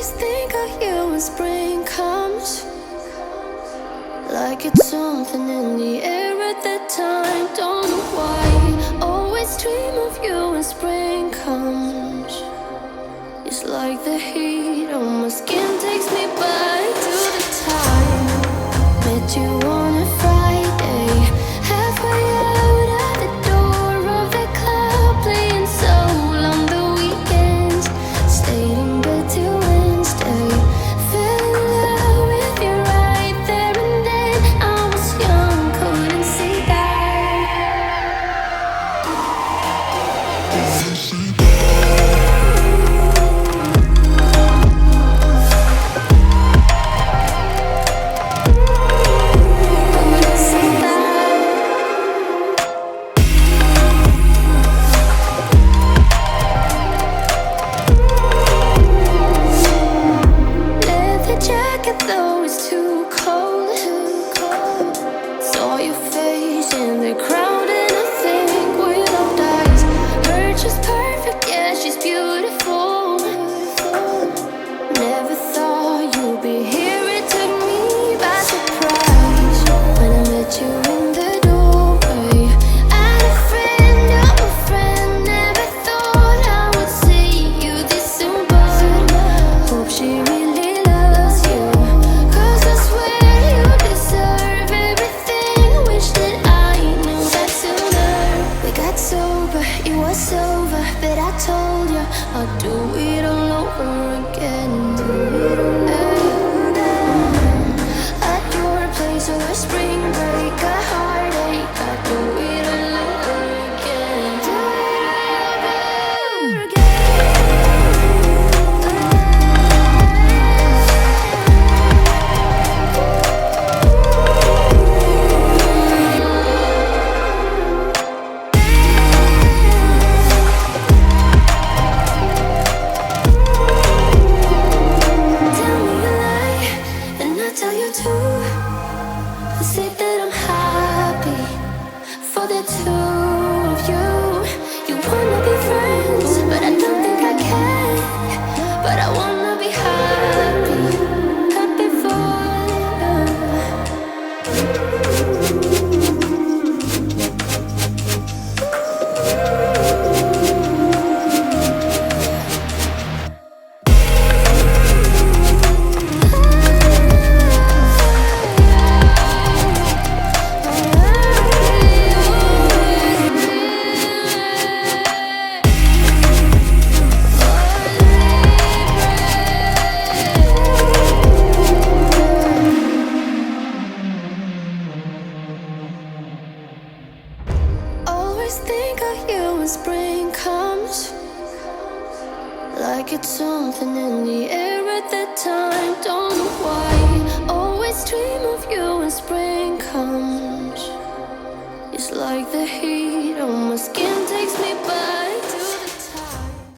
Always think of you when spring comes, like it's something in the air at that time. Don't know why. Always dream of you when spring comes. It's like the heat on my skin takes me back to the time met you on a Friday, halfway out at the door of the club, playing soul on the weekends. Stayed in bed till Wednesday. Fell in love with you right there and then. I was young, couldn't see that. Leather jacket though it's too cold. Saw your face in the crowd and I think we'll all die. Her just perfect, yeah, she's beautiful. Never thought you'd be here, it took me by surprise when I met you in the doorway. And a friend of a friend, never thought I would see you this soon, but hope she really loves you, 'cause I swear you deserve everything. Wish that I knew that sooner. We got sober, it was over, but I told you I'd do it all over again. At your place or a spring break, a heartache, I'd do it all over again. Do it all over again. Tell me a lie, and I tell you too. I say that I'm happy for the two of you. You wanna be friends, but I don't think I can. But I wanna be happy, happy for you. Always think of you when spring comes, like it's something in the air at that time. Don't know why. Always dream of you when spring comes. It's like the heat